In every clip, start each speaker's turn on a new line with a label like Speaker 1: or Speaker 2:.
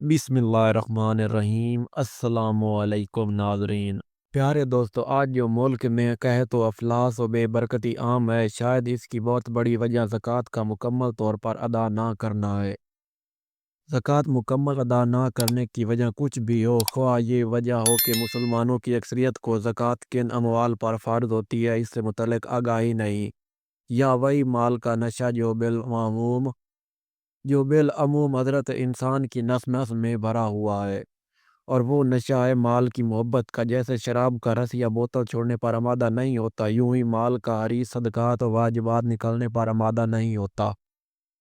Speaker 1: बिस्मिल्लाहिर्रहमानिर्रहीम। अस्सलाम वालेकुम नाज़रीन। प्यारे दोस्तों, आज जो मुल्क में कहे तो अफलास व बेबरकती आम है, शायद इसकी बहुत बड़ी वजह ज़कात का मुकम्मल तौर पर अदा ना करना है। ज़कात मुकम्मल अदा ना करने की वजह कुछ भी हो, ख्वाह ये वजह हो कि मुसलमानों की अक्सरियत को ज़कात किन अमवाल पर फ़र्ज़ होती है इससे मुतल्लिक़ आगाही नहीं, या वही माल का नशा जो बिलअमूम हज़रत इंसान की नस नस में भरा हुआ है, और वो नशा है माल की मोहब्बत का। जैसे शराब का रस या बोतल छोड़ने पर आमादा नहीं होता, यूं ही माल का हरीस सदक़ात और वाजिबात निकलने पर आमादा नहीं होता।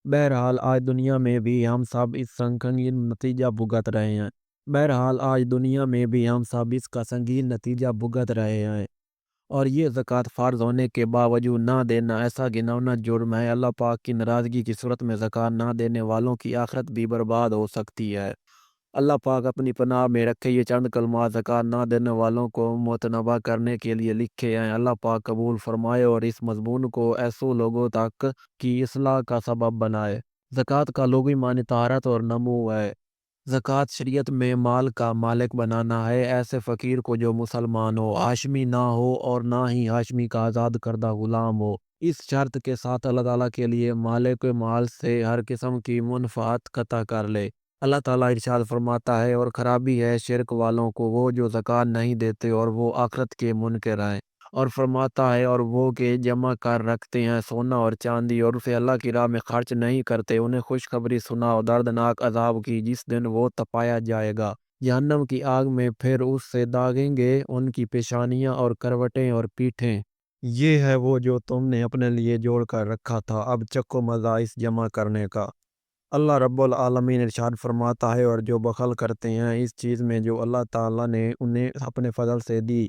Speaker 1: बहरहाल आज दुनिया में भी हम सब इस संगीन नतीजा भुगत रहे हैं। बहरहाल आज दुनिया में भी हम सब इसका संगीन नतीजा भुगत रहे हैं, और ये ज़कात फ़र्ज़ होने के बावजूद ना देना ऐसा घिनौना जुर्म है। अल्लाह पाक की नाराज़गी की सूरत में ज़कात ना देने वालों की आखिरत भी बर्बाद हो सकती है। अल्लाह पाक अपनी पनाह में रखे ये चंद कलमात ज़कात ना देने वालों को मुतनबा करने के लिए लिखे हैं। अल्लाह पाक कबूल फरमाए और इस मज़मून को ऐसो लोगों तक की इस्लाह का सबब बनाए। ज़कात का लुग़वी मानी तहारत और नमू है। ज़कात शरीयत में माल का मालिक बनाना है ऐसे फ़कीर को जो मुसलमान हो, हाशमी ना हो और ना ही हाशमी का आज़ाद करदा ग़ुलाम हो। इस शर्त के साथ अल्लाह ताला के लिए मालिक माल से हर किस्म की मुनफ़ात क़ता कर ले। अल्लाह ताला इरशाद फरमाता है, और ख़राबी है शिरक वालों को वो जो ज़कात नहीं देते और वो आखिरत के मुनकर हैं। और फरमाता है, और वो के जमा कर रखते हैं सोना और चांदी और उसे अल्लाह की राह में खर्च नहीं करते, उन्हें खुशखबरी सुनाओ दर्दनाक अजाब की जिस दिन वो तपाया जाएगा जहन्नम की आग में, फिर उससे दागेंगे उनकी पेशानियां और करवटें और पीठें। ये है वो जो तुमने अपने लिए जोड़ कर रखा था, अब चक्को मज़ा इस जमा करने का। अल्लाह रब्बुल आलमीन इरशाद फरमाता है, और जो बख़ल करते हैं इस चीज़ में जो अल्लाह ताला ने उन्हें अपने फ़ज़ल से दी,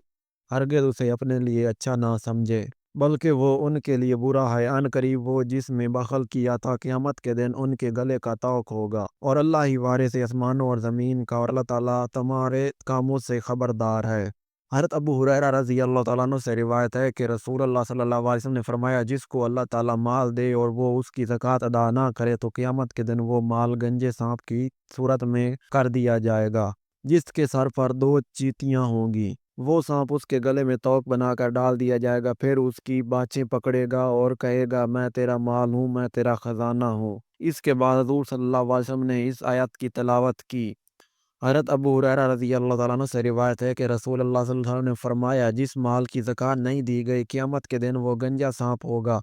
Speaker 1: हरगिज़ उसे अपने लिए अच्छा ना समझे, बल्कि वो उनके लिए बुरा है। अन करीब वो जिसमें बख़ल किया था क़यामत के दिन उनके गले का तौक होगा, और अल्लाह ही वारिस आसमानों और ज़मीन का, और अल्लाह ताला तुम्हारे कामों से ख़बरदार है। हज़रत अबू हुरैरा रज़ी अल्लाह ताला अन्हु से रिवायत है कि रसूल अल्लाह सल्लल्लाहु अलैहि वसल्लम ने फरमाया, जिसको अल्लाह ताला माल दे और वो उसकी ज़कात अदा ना करे तो क़यामत के दिन वो माल गंजे सांप की सूरत में कर दिया जाएगा, जिसके सर पर दो चींटियां होंगी। वो सांप उसके गले में तोक बनाकर डाल दिया जाएगा, फिर उसकी बाछें पकड़ेगा और कहेगा, मैं तेरा माल हूँ, मैं तेरा खजाना हूँ। इसके बाद हज़ूर सल्लल्लाहु अलैहि वसल्लम ने इस आयत की तिलावत की। हज़रत अबू हुरैरा रज़ी अल्लाह ताला अन्हु से रिवायत है कि रसूल अल्लाह सल्लल्लाहु अलैहि वसल्लम ने फरमाया, जिस माल की ज़कात नहीं दी गई क़यामत के दिन वो गंजा सांप होगा,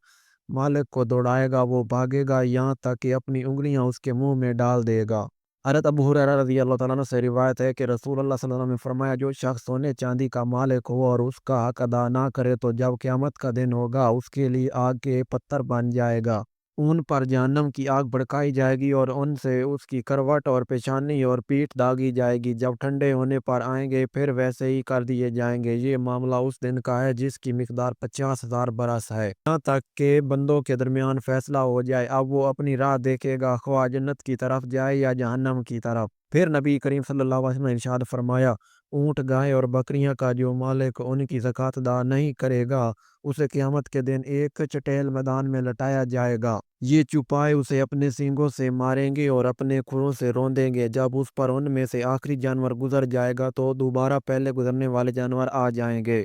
Speaker 1: मालिक को दौड़ाएगा, वो भागेगा यहाँ तक कि अपनी उंगलियां उसके मुंह में डाल देगा। हज़रत अबू हुरैरा रज़ी अल्लाह ताला अन्हु से रिवायत है कि रसूल अल्लाह सल्लल्लाहु अलैहि वसल्लम ने फरमाया, जो शख्स सोने चांदी का मालिक हो और उसका हक अदा ना करे तो जब क़यामत का दिन होगा उसके लिए आग के पत्थर बन जाएगा, उन पर जहन्नम की आग भड़काई जाएगी और उनसे उसकी करवट और पेशानी और पीठ दागी जाएगी। जब ठंडे होने पर आएंगे फिर वैसे ही कर दिए जाएंगे। ये मामला उस दिन का है जिसकी मिकदार 50,000 बरस है, यहाँ तक के बंदों के दरमियान फैसला हो जाए। अब वो अपनी राह देखेगा, ख्वाह जन्नत की तरफ जाए या जहन्नम की तरफ। फिर नबी करीम सल्लल्लाहु अलैहि वसल्लम ने इरशाद फरमाया, ऊँट गाय और बकरियां का जो मालिक उनकी ज़कात अदा नहीं करेगा उसे क़यामत के दिन एक चटेल मैदान में लटाया जाएगा। ये चुपाए उसे अपने सींगों से मारेंगे और अपने खुरों से रौंदेंगे। जब उस पर उनमें से आखिरी जानवर गुजर जाएगा तो दोबारा पहले गुजरने वाले जानवर आ जाएंगे,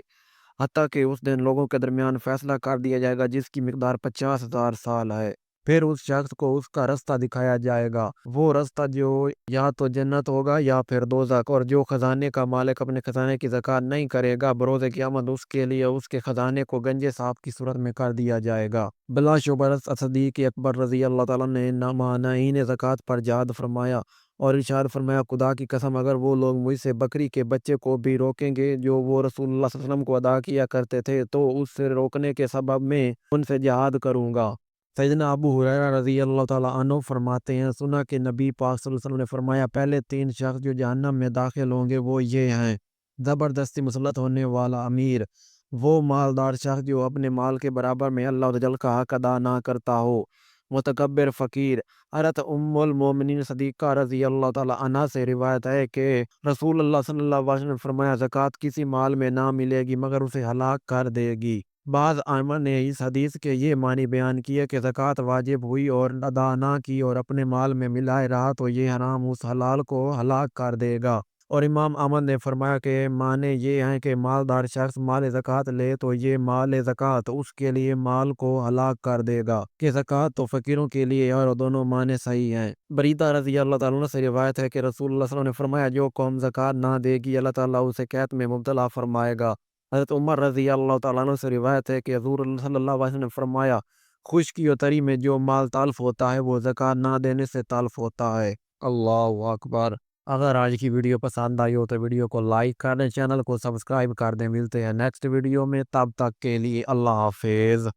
Speaker 1: हत्ता कि उस दिन लोगों के दरमियान फैसला कर दिया जाएगा जिसकी मिकदार 50,000 साल है। फिर उस शख्स को उसका रास्ता दिखाया जाएगा, वो रास्ता जो या तो जन्नत होगा या फिर दोज़ख। और जो खजाने का मालिक अपने खजाने की ज़कात नहीं करेगा, बरोज़ क़यामत उसके लिए उसके खजाने को गंजे सांप की सूरत में कर दिया जाएगा। बिलाशुबह सदीक़ अकबर रज़ी अल्लाह ताला ने मानईन ज़कात पर याद फरमाया और इरशाद फरमाया, खुदा की कसम अगर वो लोग मुझसे बकरी के बच्चे को भी रोकेंगे जो वो रसूलुल्लाह सल्लल्लाहु अलैहि वसल्लम को अदा किया करते थे, तो उससे रोकने के सबब में उनसे जिहाद करूँगा। सैयदना अबू हुरैरा रज़ी अल्लाह ताला अन्हु फरमाते हैं, सुना कि नबी पाक सल्लल्लाहु अलैहि वसल्लम ने फरमाया, पहले 3 शख्स जो जहन्नम में दाखिल होंगे वो ये हैं, ज़बरदस्ती मुसल्लत होने वाला अमीर, वो मालदार शख्स जो अपने माल के बराबर में अल्लाह अज़्ज़ वजल का हक अदा ना करता हो, मुतकब्बिर फ़कीर। हज़रत उम्मुल मोमिनीन सदीक़ा रज़ी अल्लाह ताला अन्हा से रिवायत है कि रसूल अल्लाह सल्लल्लाहु अलैहि वसल्लम ने फरमाया, ज़कात किसी माल में ना मिलेगी मगर उसे हलाक कर देगी। بعض ائمہ نے اس حدیث کے یہ معنی بیان کیے کہ زکوٰۃ واجب ہوئی اور ادا نہ کی اور اپنے مال میں ملائے رہا تو یہ حرام اس حلال کو ہلاک کر دے گا۔ اور امام احمد نے فرمایا کہ معنی یہ ہیں کہ مالدار شخص مال زکوٰۃ لے تو یہ مال زکوٰۃ اس کے لیے مال کو ہلاک کر دے گا کہ زکوٰۃ تو فقیروں کے لیے اور دونوں معنی صحیح ہیں۔ بریدہ رضی اللہ تعالیٰ عنہ سے روایت ہے کہ رسول اللہ صلی اللہ علیہ وسلم نے فرمایا جو قوم زکوٰۃ نہ دے گی اللہ تعالیٰ اسے قحط میں مبتلا فرمائے گا۔ حضرت عمر رضی اللہ تعالیٰ عنہ سے روایت ہے کہ حضور صلی اللہ علیہ وسلم نے فرمایا خشکی و تری میں جو مال تلف ہوتا ہے وہ زکوٰۃ نہ دینے سے تلف ہوتا ہے۔ اللہ اکبر۔ اگر آج کی ویڈیو پسند آئی ہو تو ویڈیو کو لائک کر دیں، چینل کو سبسکرائب کر دیں۔ ملتے ہیں نیکسٹ ویڈیو میں، تب تک کے لیے اللہ حافظ۔